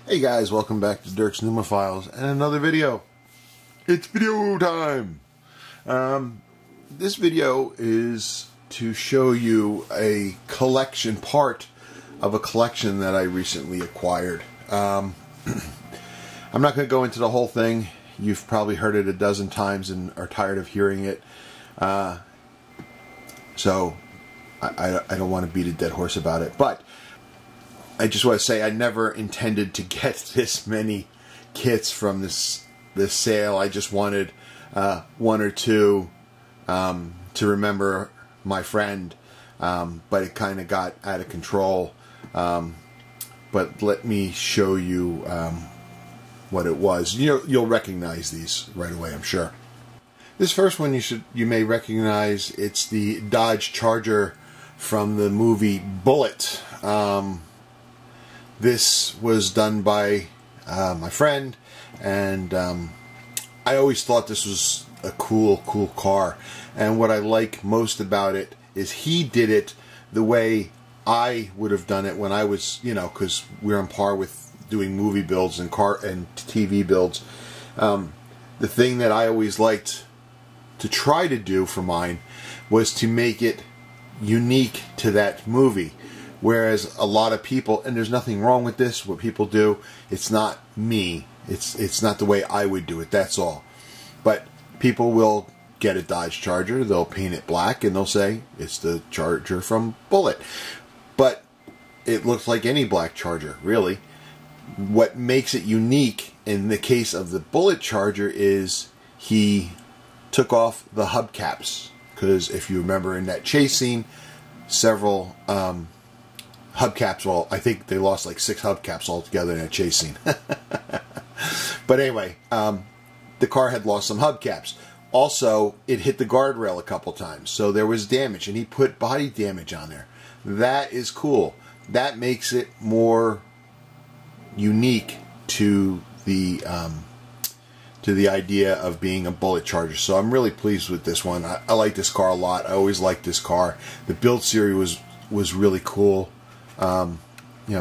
Hey guys, welcome back to Dirk's Pneumophiles and another video. It's video time! This video is to show you a collection, part of a collection that I recently acquired. I'm not going to go into the whole thing. You've probably heard it a dozen times and are tired of hearing it. So I don't want to beat a dead horse about it. But I just want to say I never intended to get this many kits from this sale. I just wanted one or two to remember my friend, but it kind of got out of control. But let me show you what it was. You'll recognize these right away, I'm sure. This first one you may recognize. It's the Dodge Charger from the movie Bullitt. This was done by my friend, and I always thought this was a cool car. And what I like most about it is he did it the way I would have done it when I was, because we're on par with doing movie builds and car and TV builds. The thing that I always liked to try to do for mine was to make it unique to that movie. Whereas a lot of people, and there's nothing wrong with this, what people do, it's not me. It's not the way I would do it, that's all. But people will get a Dodge Charger, they'll paint it black, and they'll say, it's the Charger from Bullitt. But it looks like any black Charger, really. What makes it unique in the case of the Bullitt Charger is he took off the hubcaps. Because if you remember in that chase scene, several hubcaps, well, I think they lost like 6 hubcaps altogether in that chase scene. But anyway, the car had lost some hubcaps. Also, it hit the guardrail a couple times, so there was damage, and he put body damage on there. That is cool. That makes it more unique to the idea of being a Bullitt Charger. So I'm really pleased with this one. I like this car a lot. I always liked this car. The build series was really cool.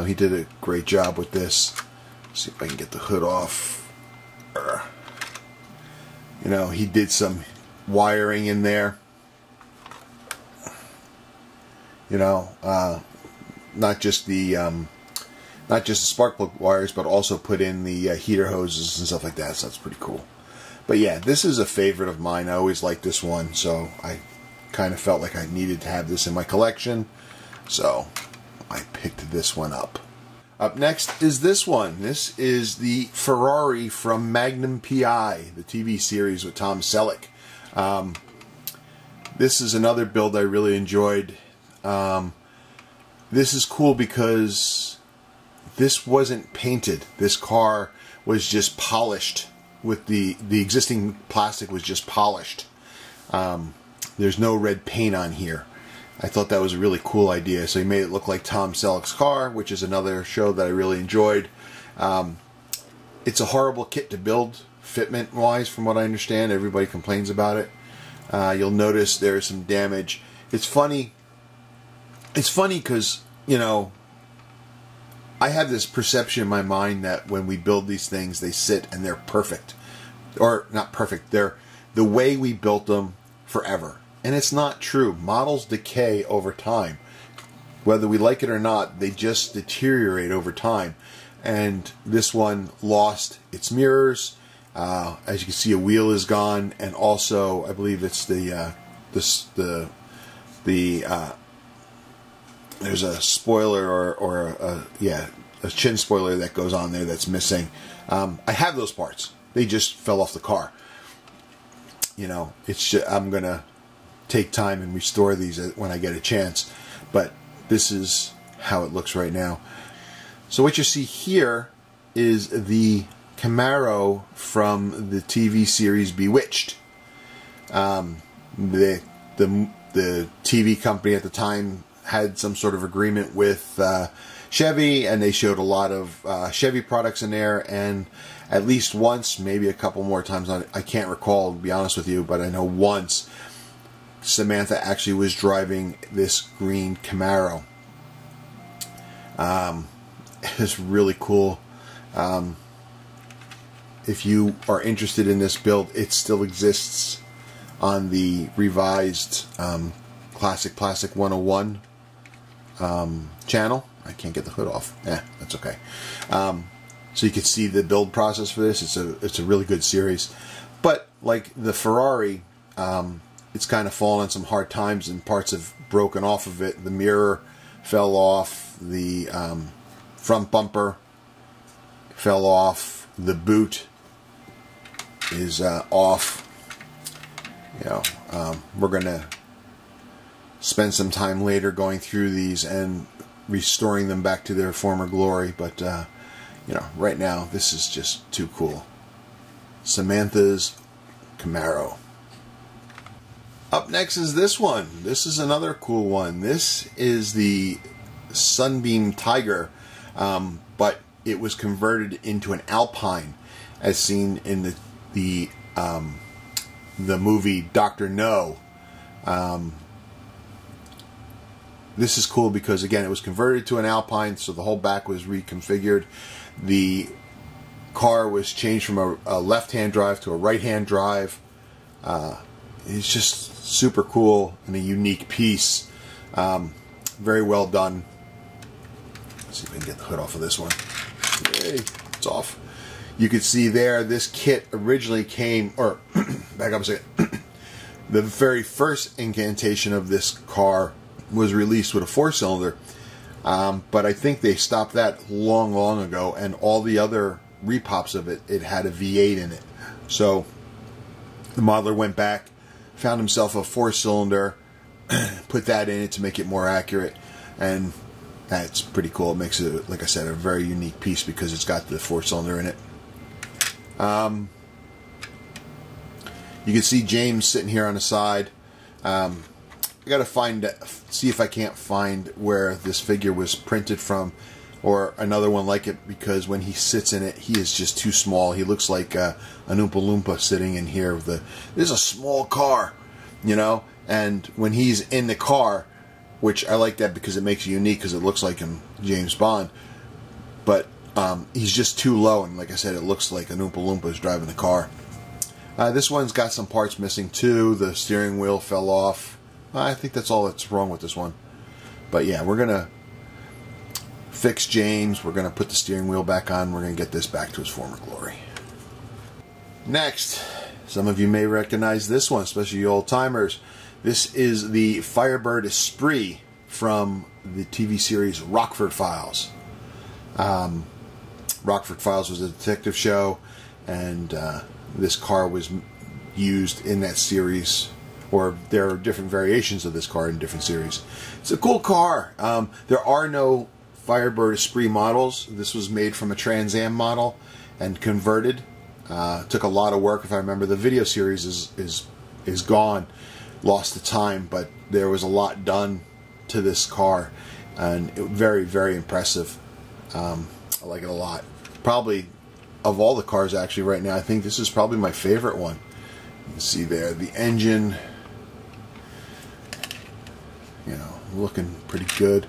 He did a great job with this. Let's see if I can get the hood off. He did some wiring in there. Not just the spark plug wires, but also put in the heater hoses and stuff like that. So that's pretty cool. But yeah, this is a favorite of mine. I always liked this one, so I kind of felt like I needed to have this in my collection. So I picked this one up. Up next is this one. This is the Ferrari from Magnum P.I., the TV series with Tom Selleck. This is another build I really enjoyed. This is cool because this wasn't painted. This car was just polished. With the existing plastic was just polished. There's no red paint on here. I thought that was a really cool idea. So he made it look like Tom Selleck's car, which is another show that I really enjoyed. It's a horrible kit to build, fitment-wise, from what I understand. Everybody complains about it. You'll notice there's some damage. It's funny. It's funny because, I have this perception in my mind that when we build these things, they sit and they're perfect. Or, not perfect. They're the way we built them forever. And it's not true. Models decay over time. Whether we like it or not, they just deteriorate over time. And this one lost its mirrors. As you can see, a wheel is gone, and also I believe it's there's a spoiler or a chin spoiler that goes on there that's missing. I have those parts. They just fell off the car. It's just, I'm gonna take time and restore these when I get a chance, but this is how it looks right now. So what you see here is the Camaro from the TV series Bewitched. The TV company at the time had some sort of agreement with Chevy, and they showed a lot of Chevy products in there, and at least once, maybe a couple more times, I can't recall, to be honest with you, but I know once Samantha actually was driving this green Camaro. It's really cool. If you are interested in this build, it still exists on the revised Classic Plastic 101 channel. I can't get the hood off. That's okay. So you can see the build process for this. It's a really good series. But like the Ferrari, it's kind of fallen on some hard times and parts have broken off of it. The mirror fell off. The front bumper fell off. The boot is off. You know, we're gonna spend some time later going through these and restoring them back to their former glory, but you know, right now this is just too cool. Samantha's Camaro. Up next is this one. This is another cool one. This is the Sunbeam Tiger, but it was converted into an Alpine, as seen in the movie Dr. No. This is cool because, again, it was converted to an Alpine, so the whole back was reconfigured. The car was changed from a left-hand drive to a right-hand drive. It's just super cool and a unique piece. Very well done. Let's see if I can get the hood off of this one. Yay, it's off. You can see there, this kit originally came, or back up a second. The very first incantation of this car was released with a 4-cylinder, but I think they stopped that long ago, and all the other repops of it had a V8 in it. So the modeler went back, found himself a 4-cylinder, put that in it to make it more accurate, and that's pretty cool. It makes it, like I said, a very unique piece because it's got the 4-cylinder in it. You can see James sitting here on the side. I gotta see if I can't find where this figure was printed from, or another one like it, because when he sits in it, he is just too small. He looks like an Oompa Loompa sitting in here. This is a small car, you know, and when he's in the car, which I like that because it makes it unique, because it looks like him, James Bond, but he's just too low, and like I said, it looks like an Oompa Loompa is driving the car. This one's got some parts missing too. The steering wheel fell off. I think that's all that's wrong with this one. But yeah, we're going to fix James. We're going to put the steering wheel back on. We're going to get this back to its former glory. Next, some of you may recognize this one, especially you old-timers. This is the Firebird Spree from the TV series Rockford Files. Rockford Files was a detective show, and this car was used in that series, or there are different variations of this car in different series. It's a cool car. There are no Firebird Spree models. This was made from a Trans Am model and converted. Took a lot of work. If I remember, the video series is gone, lost the time, but there was a lot done to this car, and very, very impressive. I like it a lot. Probably of all the cars actually right now, I think this is probably my favorite one. You can see there the engine, you know, looking pretty good.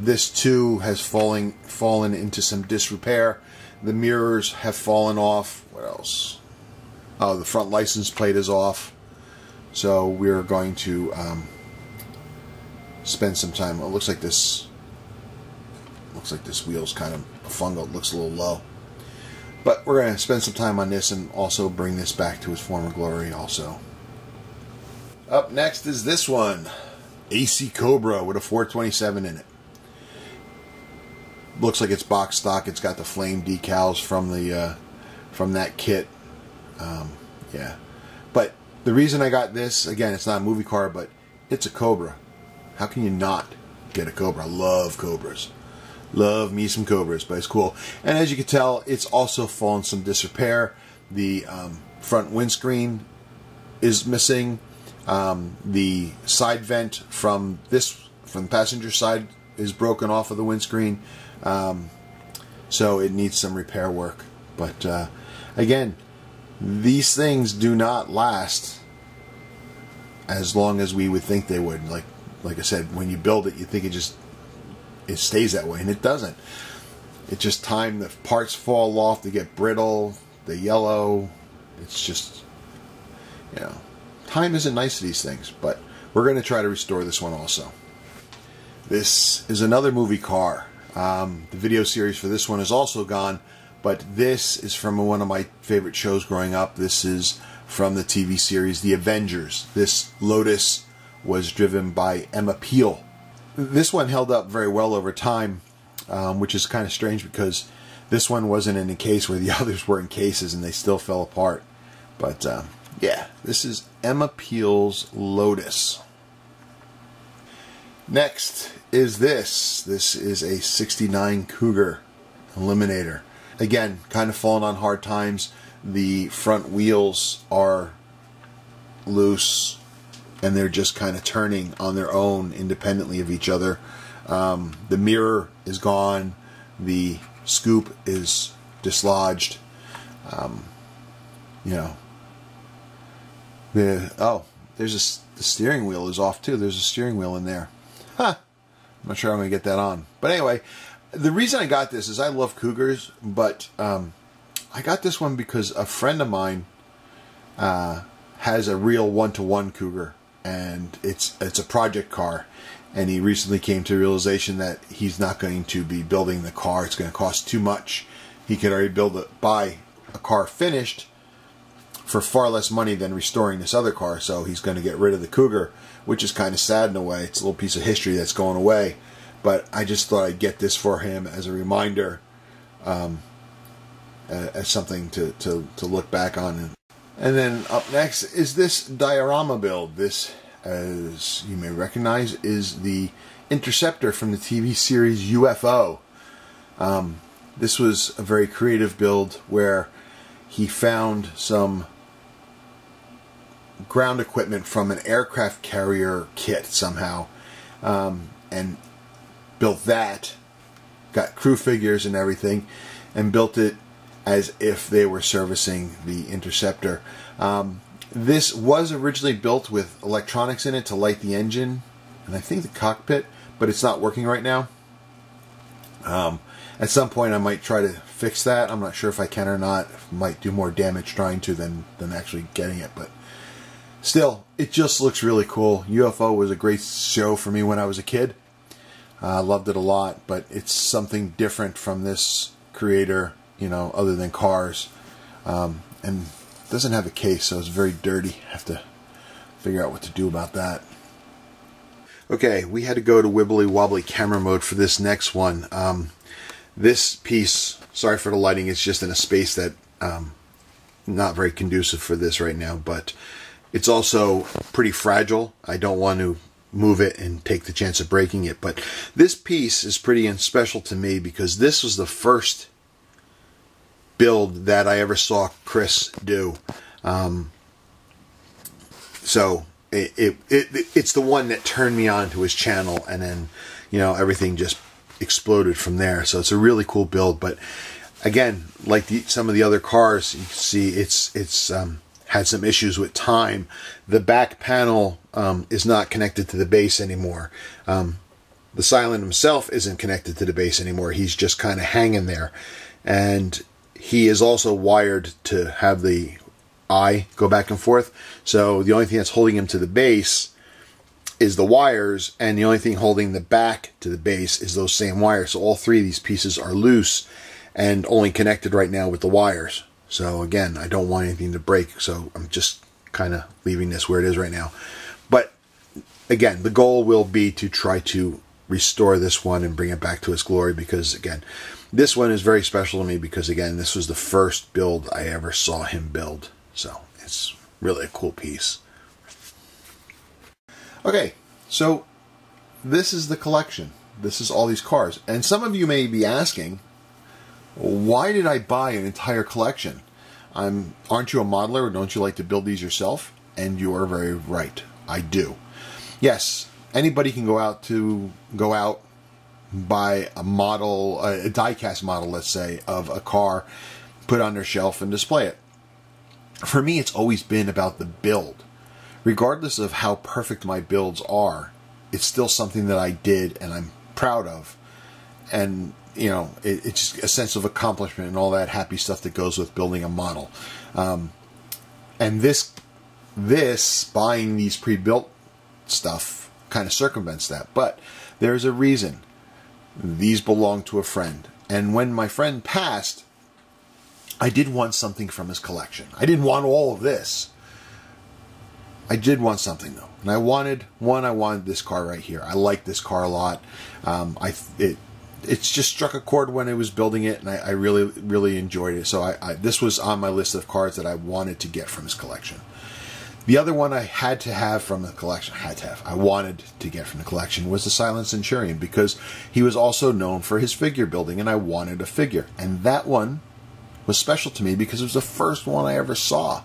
This too has fallen into some disrepair. The mirrors have fallen off. What else? Oh, the front license plate is off. So we're going to spend some time. It looks like this wheel's kind of fungal. It looks a little low. But we're going to spend some time on this and also bring this back to its former glory also. Up next is this one. AC Cobra with a 427 in it. Looks like it's box stock. It's got the flame decals from that kit. Yeah. But the reason I got this, again, it's not a movie car, but it's a Cobra. How can you not get a Cobra? I love Cobras. Love me some Cobras, but it's cool. And as you can tell, it's also fallen some disrepair. The front windscreen is missing. The side vent from the passenger side is broken off of the windscreen. So it needs some repair work. But again, these things do not last as long as we would think they would. Like I said, when you build it, you think it stays that way, and it doesn't. It's just time. The parts fall off, they get brittle, they yellow. It's just, you know, time isn't nice to these things, but we're going to try to restore this one also. This is another movie car. The video series for this one is also gone, but this is from one of my favorite shows growing up. This is from the TV series The Avengers. This Lotus was driven by Emma Peel. This one held up very well over time, which is kind of strange because this one wasn't in a case where the others were in cases and they still fell apart. But yeah, this is Emma Peel's Lotus. Next is this. This is a 69 Cougar Eliminator. Again, kind of falling on hard times. The front wheels are loose and they're just kind of turning on their own independently of each other. The mirror is gone. The scoop is dislodged. You know, there's the steering wheel is off too. There's a steering wheel in there. Huh. I'm not sure I'm going to get that on. But anyway, the reason I got this is I love Cougars, but I got this one because a friend of mine has a real one-to-one Cougar, and it's a project car, and he recently came to the realization that he's not going to be building the car. It's going to cost too much. He could already buy a car finished for far less money than restoring this other car, so he's going to get rid of the Cougar, which is kind of sad in a way. It's a little piece of history that's going away, but I just thought I'd get this for him as a reminder, as something to look back on. And then up next is this diorama build. This, as you may recognize, is the Interceptor from the TV series UFO. This was a very creative build where he found some ground equipment from an aircraft carrier kit somehow, and built that, got crew figures and everything, and built it as if they were servicing the Interceptor. This was originally built with electronics in it to light the engine and I think the cockpit, but it's not working right now. At some point I might try to fix that. I'm not sure if I can or not. I might do more damage trying to than actually getting it, but still, it just looks really cool. UFO was a great show for me when I was a kid. I loved it a lot, but it's something different from this creator, you know, other than cars. And it doesn't have a case, so it's very dirty. I have to figure out what to do about that. Okay, we had to go to wibbly wobbly camera mode for this next one. This piece, sorry for the lighting, it's just in a space that not very conducive for this right now, but it's also pretty fragile. I don't want to move it and take the chance of breaking it, but this piece is pretty special to me because this was the first build that I ever saw Chris do. So it's the one that turned me on to his channel, and then, you know, everything just exploded from there. So it's a really cool build, but again, like some of the other cars, you can see it's had some issues with time. The back panel is not connected to the base anymore. The Silent himself isn't connected to the base anymore. He's just kind of hanging there, and he is also wired to have the eye go back and forth. So the only thing that's holding him to the base is the wires, and the only thing holding the back to the base is those same wires. So all three of these pieces are loose and only connected right now with the wires. So again, I don't want anything to break, so I'm just kind of leaving this where it is right now. But again, the goal will be to try to restore this one and bring it back to its glory, because again, this one is very special to me because again, this was the first build I ever saw him build. So it's really a cool piece. Okay, so this is the collection. This is all these cars. And some of you may be asking, why did I buy an entire collection? Aren't you a modeler, or don't you like to build these yourself? And you are very right. I do. Yes, anybody can go out, buy a model, a die-cast model, let's say, of a car, put it on their shelf and display it. For me, it's always been about the build. Regardless of how perfect my builds are, it's still something that I did and I'm proud of. And you know, it's just a sense of accomplishment and all that happy stuff that goes with building a model. And this buying these pre-built stuff kind of circumvents that. But there's a reason. These belong to a friend. And when my friend passed, I did want something from his collection. I didn't want all of this. I did want something, though. And I wanted this car right here. I like this car a lot. It's just struck a chord when I was building it, and I really, really enjoyed it. So this was on my list of cars that I wanted to get from his collection. The other one I had to have from the collection, I wanted to get from the collection, was the Silent Centurion, because he was also known for his figure building, and I wanted a figure. And that one was special to me because it was the first one I ever saw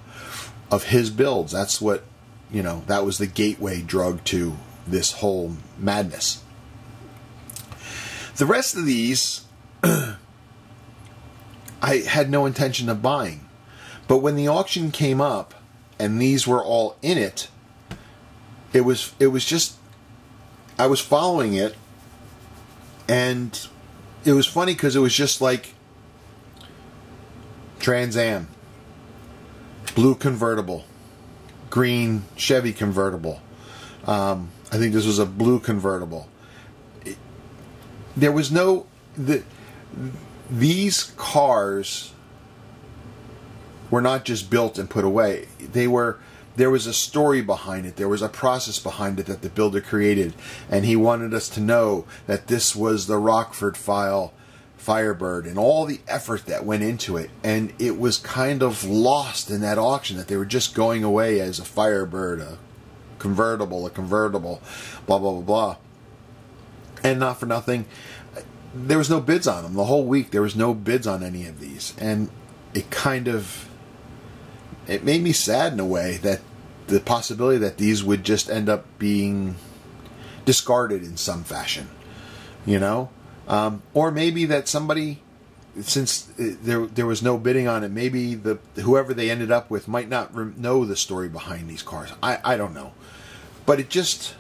of his builds. That's what, you know, that was the gateway drug to this whole madness. The rest of these, I had no intention of buying. But when the auction came up, and these were all in it, it was just, I was following it, and it was funny because it was just like Trans Am, blue convertible, green Chevy convertible. I think this was a blue convertible. There was no, these cars were not just built and put away. There was a story behind it. There was a process behind it that the builder created, and he wanted us to know that this was the Rockford file Firebird and all the effort that went into it. And it was kind of lost in that auction, that they were just going away as a Firebird, a convertible, blah, blah, blah, blah. And not for nothing, there was no bids on them. The whole week there was no bids on any of these. And it kind of, it made me sad in a way, that the possibility that these would just end up being discarded in some fashion, you know? Or maybe that somebody, since there was no bidding on it, maybe whoever they ended up with might not know the story behind these cars. I don't know. But it just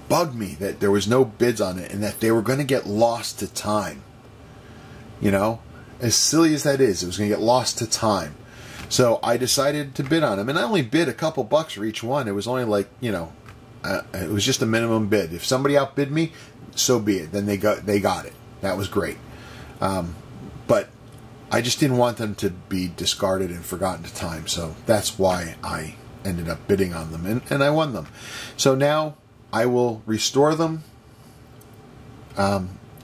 bugged me that there was no bids on it and that they were going to get lost to time. You know? As silly as that is, it was going to get lost to time. So I decided to bid on them. And I only bid a couple bucks for each one. It was only like, you know, it was just a minimum bid. If somebody outbid me, so be it. Then they got it. That was great. But I just didn't want them to be discarded and forgotten to time. So that's why I ended up bidding on them. And I won them. So now I will restore them.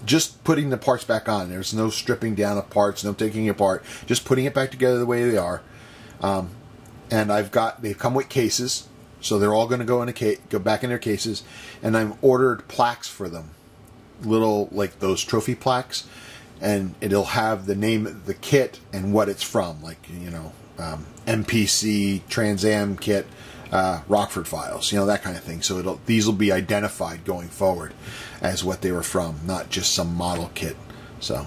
Just putting the parts back on. There's no stripping down of parts, no taking it apart. Just putting it back together the way they are. And they've come with cases, so they're all going to go back in their cases. And I've ordered plaques for them, little like those trophy plaques, and it'll have the name of the kit and what it's from, like, you know, MPC, Trans Am kit, Rockford files, you know, that kind of thing. So these will be identified going forward as what they were from, not just some model kit. So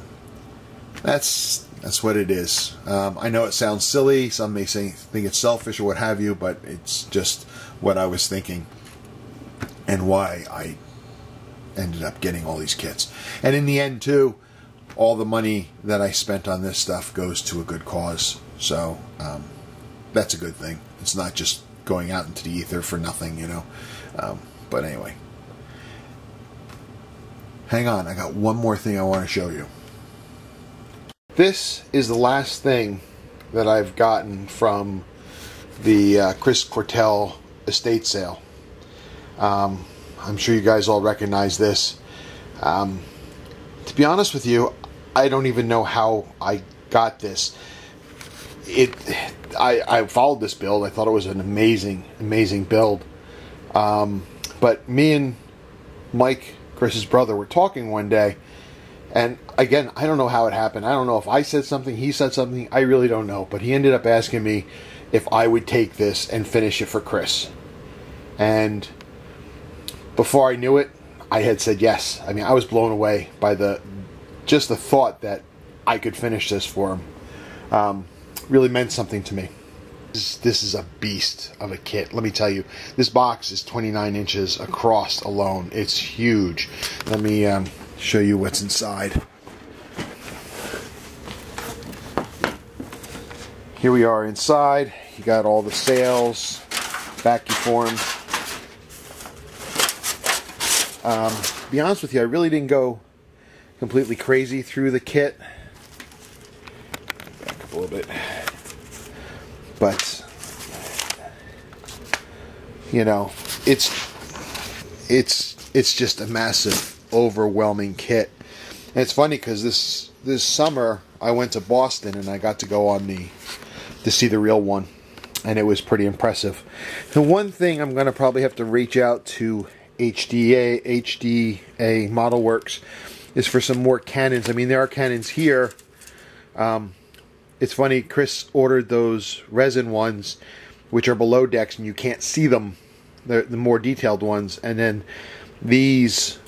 that's what it is. I know it sounds silly. Some may think it's selfish or what have you, but it's just what I was thinking and why I ended up getting all these kits. And in the end, too, all the money that I spent on this stuff goes to a good cause. So that's a good thing. It's not just going out into the ether for nothing, you know. But anyway, hang on, I got one more thing I want to show you. This is the last thing that I've gotten from the Chris Cortel Estate sale. I'm sure you guys all recognize this. To be honest with you, I don't even know how I got this. I followed this build. I thought it was an amazing build. But me and Mike, Chris's brother, were talking one day, and again, I don't know how it happened. I don't know if I said something, he said something, I really don't know. But he ended up asking me if I would take this and finish it for Chris. And before I knew it, I had said yes. I mean, I was blown away by just the thought that I could finish this for him. Really meant something to me. This is a beast of a kit. Let me tell you, this box is 29 inches across alone. It's huge. Let me show you what's inside. here we are inside. You got all the sails, vacuum formed. To be honest with you, I really didn't go completely crazy through the kit. Back up a little bit. But, you know, it's just a massive, overwhelming kit. And it's funny because this summer I went to Boston and I got to go on to see the real one, and it was pretty impressive. The one thing I'm going to probably have to reach out to HDA Model Works is for some more cannons. I mean, there are cannons here. It's funny, Chris ordered those resin ones, which are below decks, and you can't see them. They're the more detailed ones. And then these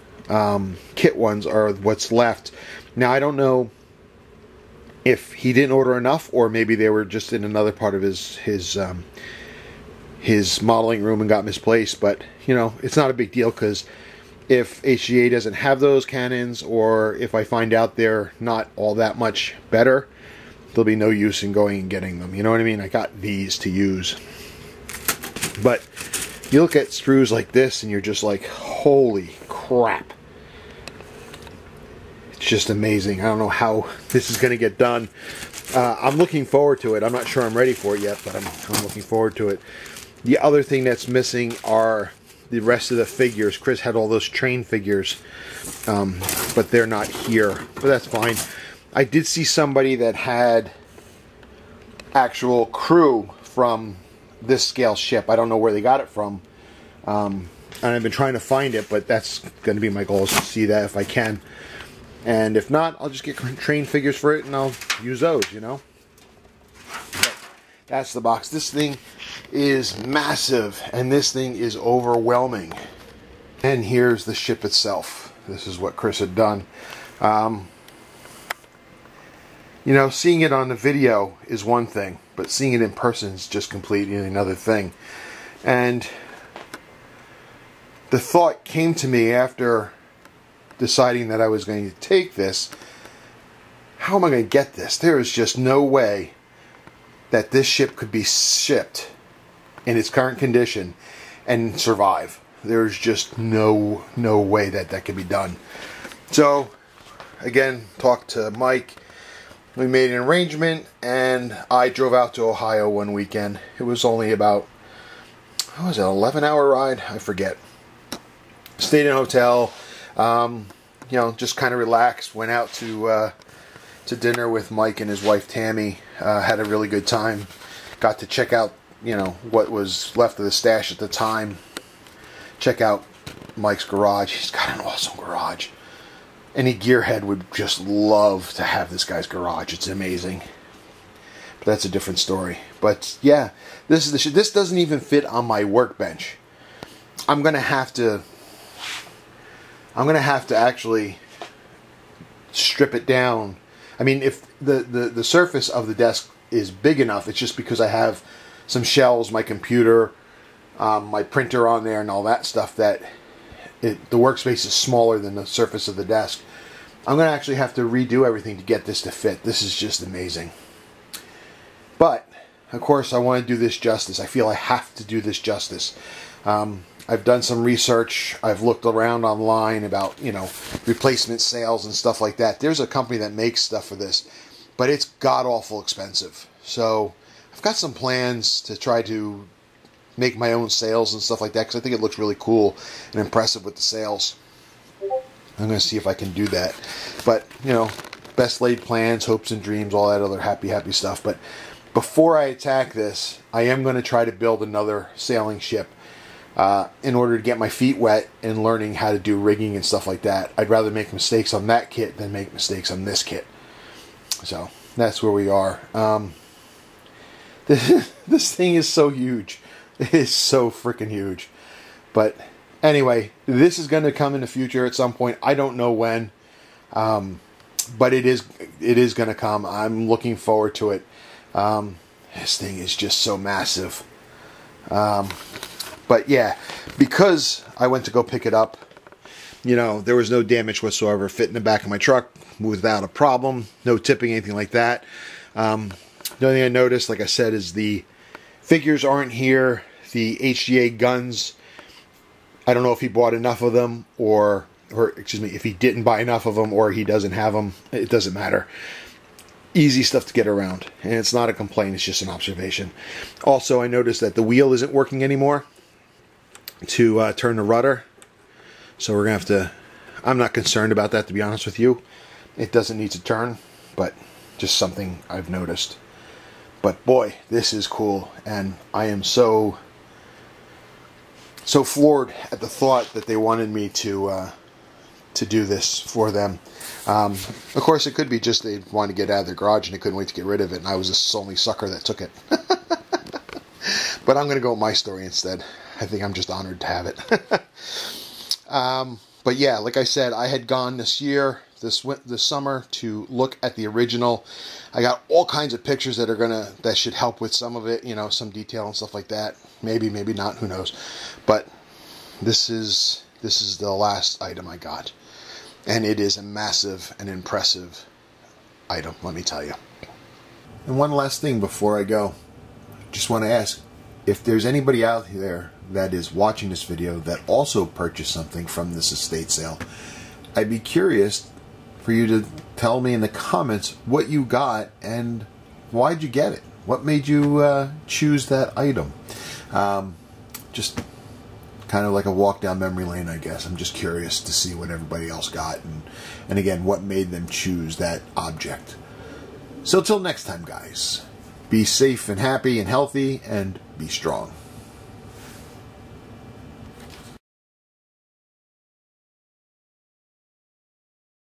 kit ones are what's left. Now, I don't know if he didn't order enough, or maybe they were just in another part of his modeling room and got misplaced. But, you know, it's not a big deal, because if HDA doesn't have those cannons, or if I find out they're not all that much better, there'll be no use in going and getting them. You know what I mean? I got these to use. But you look at screws like this and you're just like, holy crap. It's just amazing. I don't know how this is going to get done. I'm looking forward to it. I'm not sure I'm ready for it yet, but I'm looking forward to it. The other thing that's missing are the rest of the figures. Chris had all those train figures, but they're not here. But that's fine. I did see somebody that had actual crew from this scale ship. I don't know where they got it from. And I've been trying to find it, but that's going to be my goal, is to see that if I can. And if not, I'll just get train figures for it and I'll use those, you know. But that's the box. This thing is massive, and this thing is overwhelming. And here's the ship itself. This is what Chris had done. You know, seeing it on the video is one thing, but seeing it in person is just completely another thing. And the thought came to me after deciding that I was going to take this: how am I going to get this? There is just no way that this ship could be shipped in its current condition and survive. There's just no way that that could be done. So, again, talked to Mike. We made an arrangement, and I drove out to Ohio one weekend. It was only about, what was it, an 11-hour ride? I forget. Stayed in a hotel, you know, just kind of relaxed. Went out to dinner with Mike and his wife Tammy. Had a really good time. Got to check out, you know, what was left of the stash at the time. Check out Mike's garage. He's got an awesome garage. Any gearhead would just love to have this guy's garage. It's amazing. But that's a different story. But yeah, this is the shit. This doesn't even fit on my workbench. I'm gonna have to actually strip it down. I mean, if the surface of the desk is big enough, it's just because I have some shelves, my computer, my printer on there, and all that stuff, that the workspace is smaller than the surface of the desk. I'm going to actually have to redo everything to get this to fit. This is just amazing. But, of course, I want to do this justice. I feel I have to do this justice. I've done some research. I've looked around online about, you know, replacement sales and stuff like that. There's a company that makes stuff for this, but it's god-awful expensive. So, I've got some plans to try to make my own sails and stuff like that, because I think it looks really cool and impressive with the sails. I'm going to see if I can do that. But, you know, best laid plans, hopes and dreams, all that other happy stuff. But before I attack this, I am going to try to build another sailing ship in order to get my feet wet and learning how to do rigging and stuff like that. I'd rather make mistakes on that kit than make mistakes on this kit. So, that's where we are. This thing is so huge. It is so freaking huge. But anyway, this is going to come in the future at some point. I don't know when. But it is going to come. I'm looking forward to it. This thing is just so massive. But yeah, because I went to go pick it up, you know, there was no damage whatsoever. Fit in the back of my truck without a problem. No tipping, anything like that. The only thing I noticed, like I said, is the figures aren't here. The HGA guns, I don't know if he bought enough of them, or excuse me, if he didn't buy enough of them, or he doesn't have them. It doesn't matter. Easy stuff to get around, and it's not a complaint, it's just an observation. Also, I noticed that the wheel isn't working anymore to turn the rudder, so we're gonna have to, I'm not concerned about that, to be honest with you. It doesn't need to turn, but just something I've noticed. But boy, this is cool, and I am so floored at the thought that they wanted me to do this for them. Of course, it could be just they wanted to get out of their garage and they couldn't wait to get rid of it, and I was the only sucker that took it. But I'm going to go with my story instead. I think I'm just honored to have it. But yeah, like I said, I had gone this summer to look at the original. I got all kinds of pictures that should help with some of it, you know, some detail and stuff like that. Maybe, maybe not, who knows. But this is the last item I got. And it is a massive and impressive item, let me tell you. And one last thing before I go. Just want to ask, if there's anybody out there that is watching this video that also purchased something from this estate sale, I'd be curious for you to tell me in the comments what you got and why'd you get it? What made you choose that item? Just kind of like a walk down memory lane, I guess. I'm just curious to see what everybody else got, and again, what made them choose that object. So till next time, guys, be safe and happy and healthy, and be strong.